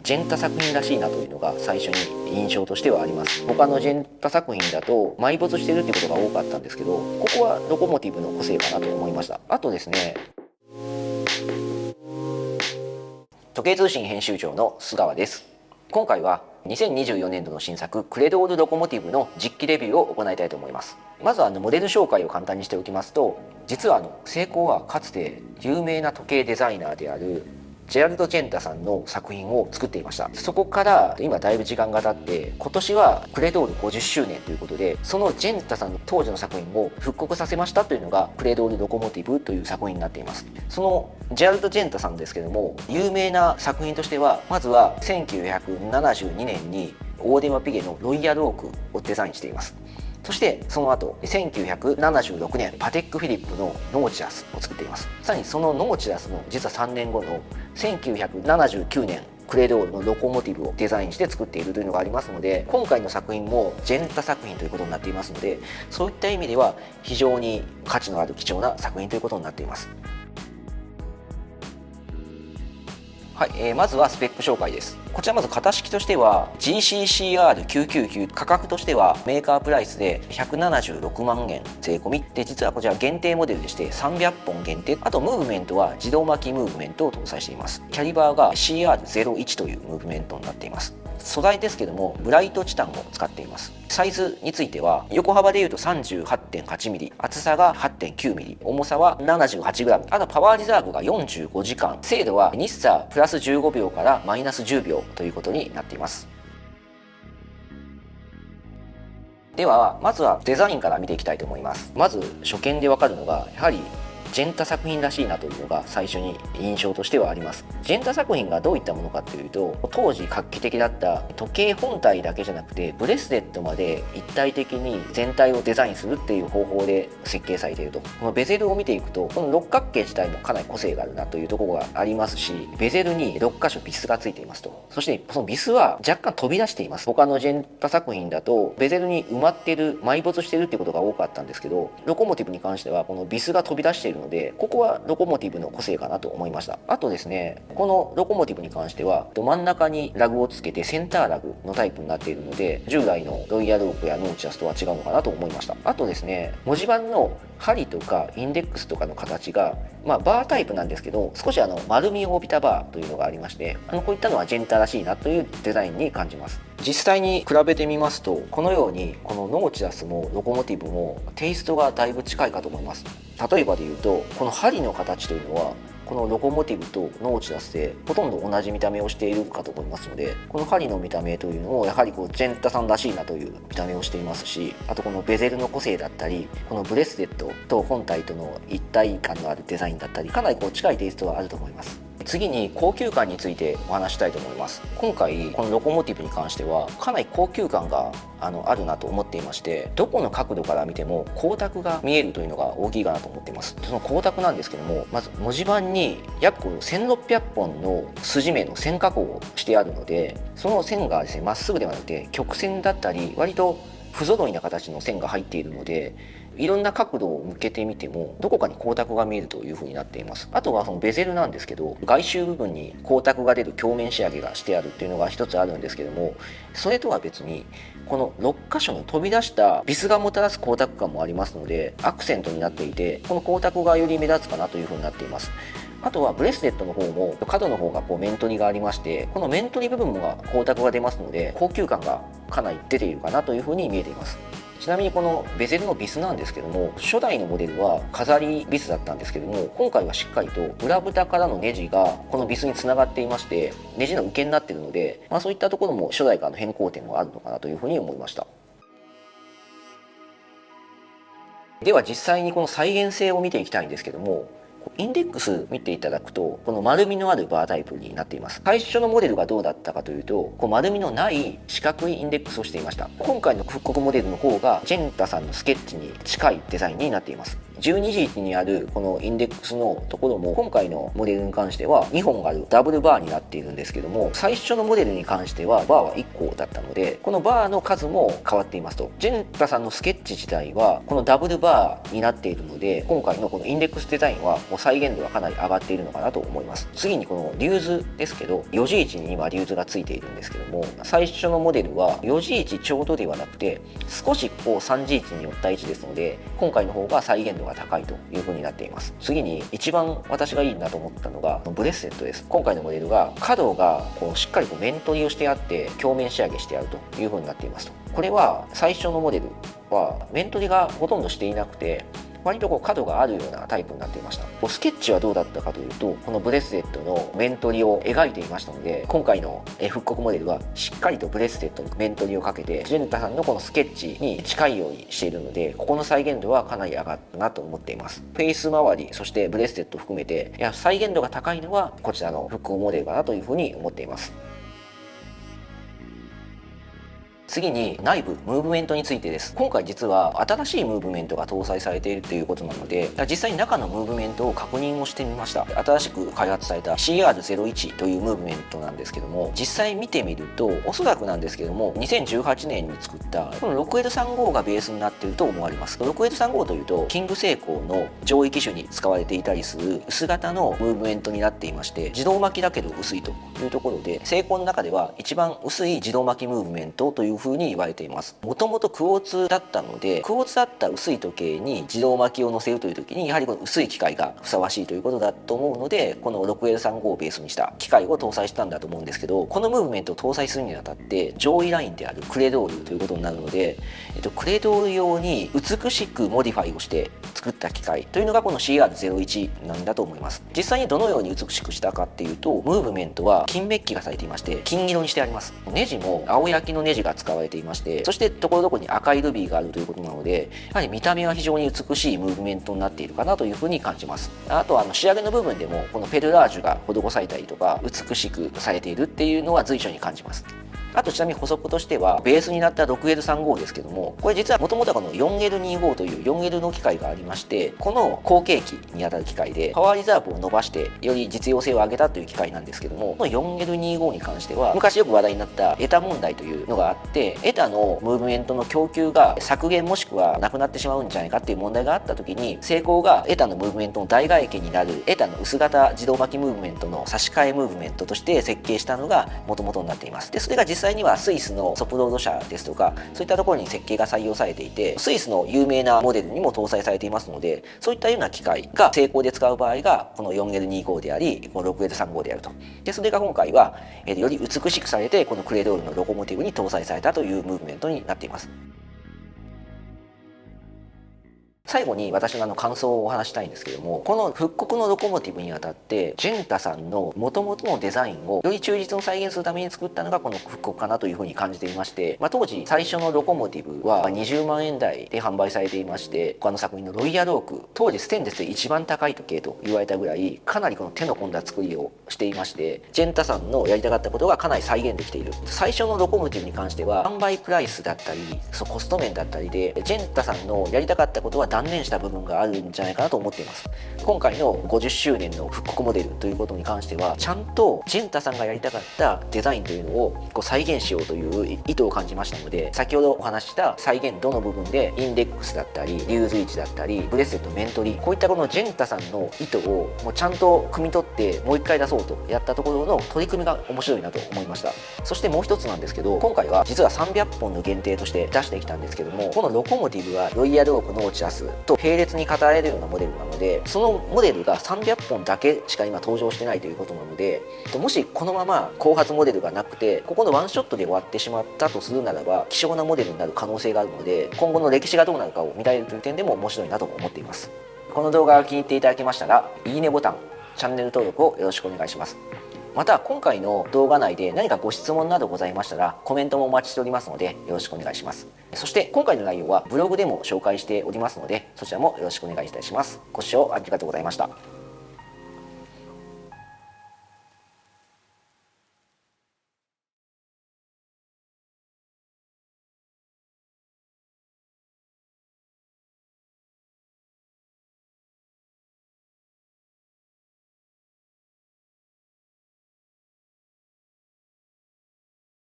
ジェンタ作品らしいなというのが最初に印象としてはあります。他のジェンタ作品だと埋没してるってことが多かったんですけど、ここはロコモティブの個性かなと思いました。あとですね、時計通信編集長の須川です。今回は2024年度の新作クレドールロコモティブの実機レビューを行いたいと思います。まずモデル紹介を簡単にしておきますと、実はセイコーはかつて有名な時計デザイナーであるジェラルド・ジェンタさんの作品を作っていました。そこから今だいぶ時間が経って今年はクレドール50周年ということで、そのジェンタさんの当時の作品を復刻させましたというのがクレドールロコモティブという作品になっています。そのジェラルド・ジェンタさんですけども、有名な作品としてはまずは1972年にオーデマ・ピゲのロイヤルオークをデザインしています。そしてその後1976年パテック・フィリップのノーチラスを作っています。さらにそのノーチラスの実は3年後の1979年クレドールのロコモティブをデザインして作っているというのがありますので、今回の作品もジェンタ作品ということになっていますので、そういった意味では非常に価値のある貴重な作品ということになっています。はい、まずはスペック紹介です。こちらまず型式としては GCCR999、価格としてはメーカープライスで176万円税込みで、実はこちら限定モデルでして300本限定、あとムーブメントは自動巻きムーブメントを搭載しています。キャリバーが CR01 というムーブメントになっています。素材ですけどもブライトチタンを使っています。サイズについては横幅でいうと 38.8mm、 厚さが 8.9mm、 重さは 78g、 あとパワーリザーブが45時間、精度は日差プラス15秒からマイナス10秒ということになっています。ではまずはデザインから見ていきたいと思います。まず初見でわかるのがやはりジェンタ作品らしいなというのが最初に印象としてはあります。ジェンタ作品がどういったものかというと、当時画期的だった時計本体だけじゃなくてブレスレットまで一体的に全体をデザインするっていう方法で設計されていると。このベゼルを見ていくとこの六角形自体もかなり個性があるなというところがありますし、ベゼルに6箇所ビスがついていますと。そしてそのビスは若干飛び出しています。他のジェンタ作品だとベゼルに埋まっている、埋没しているっていうことが多かったんですけど、ロコモティブに関してはこのビスが飛び出しているので、ここはロコモティブの個性かなと思いました。あとですね、このロコモティブに関しては真ん中にラグをつけてセンターラグのタイプになっているので、従来のロイヤルオークやノーチラスとは違うのかなと思いました。あとですね、文字盤の針とかインデックスとかの形が、バータイプなんですけど、少し丸みを帯びたバーというのがありまして、こういったのはジェンタらしいなというデザインに感じます。実際に比べてみますと、このようにこのノーチラスもロコモティブもテイストがだいぶ近いかと思います。例えばで言うと、この針の形というのはこのロコモティブとノーチラスでほとんど同じ見た目をしているかと思いますので、この針の見た目というのもやはりジェンタさんらしいなという見た目をしていますし、あとこのベゼルの個性だったり、このブレスレットと本体との一体感のあるデザインだったり、かなり近いテイストはあると思います。次に高級感についてお話したいと思います。今回このロコモティブに関してはかなり高級感があるなと思っていまして、どこの角度から見ても光沢が見えるというのが大きいかなと思っています。その光沢なんですけども、まず文字盤に約1600本の筋目の線加工をしてあるので、その線がですね、まっすぐではなくて曲線だったり割と不揃いな形の線が入っているので、いろんな角度を向けてみてもどこかに光沢が見えるという風になっています。あとはそのベゼルなんですけど、外周部分に光沢が出る鏡面仕上げがしてあるっていうのが一つあるんですけども、それとは別にこの6箇所の飛び出したビスがもたらす光沢感もありますので、アクセントになっていてこの光沢がより目立つかなという風になっています。あとはブレスレットの方も角の方が面取りがありまして、この面取り部分も光沢が出ますので高級感がかなり出ているかなという風に見えています。ちなみにこのベゼルのビスなんですけども、初代のモデルは飾りビスだったんですけども、今回はしっかりと裏蓋からのネジがこのビスにつながっていまして、ネジの受けになっているので、そういったところも初代からの変更点もあるのかなというふうに思いました。では実際にこの再現性を見ていきたいんですけども、インデックス見ていただくとこの丸みのあるバータイプになっています。最初のモデルがどうだったかというと、丸みのない四角いインデックスをしていました。今回の復刻モデルの方がジェンタさんのスケッチに近いデザインになっています。12時位置にあるこのインデックスのところも今回のモデルに関しては2本あるダブルバーになっているんですけども、最初のモデルに関してはバーは1個だったので、このバーの数も変わっていますと。ジェンタさんのスケッチ自体はこのダブルバーになっているので、今回のこのインデックスデザインはもう再現度がかなり上がっているのかなと思います。次にこのリューズですけど、4時位置に今リューズがついているんですけども、最初のモデルは4時位置ちょうどではなくて少しこう3時位置に寄った位置ですので、今回の方が再現度が高いという風になっています。次に一番私がいいなと思ったのがブレスレットです。今回のモデルが角がこうしっかりと面取りをしてあって鏡面仕上げしてあるという風になっていますと。これは最初のモデルは面取りがほとんどしていなくて、割とこう角があるようなタイプになっていました。スケッチはどうだったかというと、このブレスレットの面取りを描いていましたので、今回の復刻モデルはしっかりとブレスレットに面取りをかけてジェンタさんのこのスケッチに近いようにしているので、ここの再現度はかなり上がったなと思っています。フェイス周り、そしてブレスレットを含めて再現度が高いのはこちらの復刻モデルかなというふうに思っています。次に内部ムーブメントについてです。今回実は新しいムーブメントが搭載されているということなので、実際に中のムーブメントを確認をしてみました。新しく開発された CR01 というムーブメントなんですけども、実際見てみるとおそらくなんですけども、2018年に作ったこの 6L35 がベースになっていると思われます。 6L35 というとキングセイコーの上位機種に使われていたりする薄型のムーブメントになっていまして、自動巻きだけど薄いというところで、セイコーの中では一番薄い自動巻きムーブメントという風に言われています。もともとクォーツだったので、クォーツだった薄い時計に自動巻きを乗せるという時にやはりこの薄い機械がふさわしいということだと思うので、この 6L35 をベースにした機械を搭載したんだと思うんですけど、このムーブメントを搭載するにあたって上位ラインであるクレドールということになるので、クレドール用に美しくモディファイをして作った機械というのがこの CR01 なんだと思います。実際にどのように美しくしたかっていうと、ムーブメントは金メッキがされていまして金色にしてあります。ネジも青焼きのネジが使われていまして、そしてところどころに赤いルビーがあるということなので、やはり見た目は非常に美しいムーブメントになっているかなというふうに感じます。あとは仕上げの部分でもこのペルラージュが施されたりとか美しくされているっていうのは随所に感じます。あとちなみに補足としてはベースになった 6L35 ですけども、これ実はもともとはこの 4L25 という 4L の機械がありまして、この後継機にあたる機械でパワーリザーブを伸ばしてより実用性を上げたという機械なんですけども、この 4L25 に関しては昔よく話題になったエタ問題というのがあって、エタのムーブメントの供給が削減もしくはなくなってしまうんじゃないかっていう問題があった時に、セイコーがエタのムーブメントの代替機になるエタの薄型自動巻きムーブメントの差し替えムーブメントとして設計したのが元々になっています。でそれが実際にはスイスのソプロード社ですとかそういったところに設計が採用されていて、スイスの有名なモデルにも搭載されていますので、そういったような機械が成功で使う場合がこの 4L25 であり、この 6L35 であると。でそれが今回はより美しくされてこのクレドールのロコモティブに搭載されたというムーブメントになっています。最後に私の感想をお話したいんですけども、この復刻のロコモティブにあたってジェンタさんの元々のデザインをより忠実に再現するために作ったのがこの復刻かなというふうに感じていまして、当時最初のロコモティブは20万円台で販売されていまして、他の作品のロイヤルオーク、当時ステンレスで一番高い時計と言われたぐらいかなりこの手の込んだ作りをしていまして、ジェンタさんのやりたかったことがかなり再現できている。最初のロコモティブに関しては販売プライスだったりコスト面だったりでジェンタさんのやりたかったことは断念した部分があるんじゃないかなと思っています。今回の50周年の復刻モデルということに関してはちゃんとジェンタさんがやりたかったデザインというのを再現しようという意図を感じましたので、先ほどお話しした再現度の部分でインデックスだったりリューズ位置だったりブレスレット面取り、こういったこのジェンタさんの意図をもうちゃんと汲み取ってもう一回出そうとやったところの取り組みが面白いなと思いました。そしてもう一つなんですけど、今回は実は300本の限定として出してきたんですけども、このロコモティブはロイヤルオークノーチラスと並列に語られるようなモデルなので、そのモデルが300本だけしか今登場してないということなので、もしこのまま後発モデルがなくてここのワンショットで終わってしまったとするならば希少なモデルになる可能性があるので、今後の歴史がどうなるかを見られるという点でも面白いなと思っています。この動画が気に入っていただけましたらいいねボタン、チャンネル登録をよろしくお願いします。また今回の動画内で何かご質問などございましたらコメントもお待ちしておりますのでよろしくお願いします。そして今回の内容はブログでも紹介しておりますのでそちらもよろしくお願いいたします。ご視聴ありがとうございました。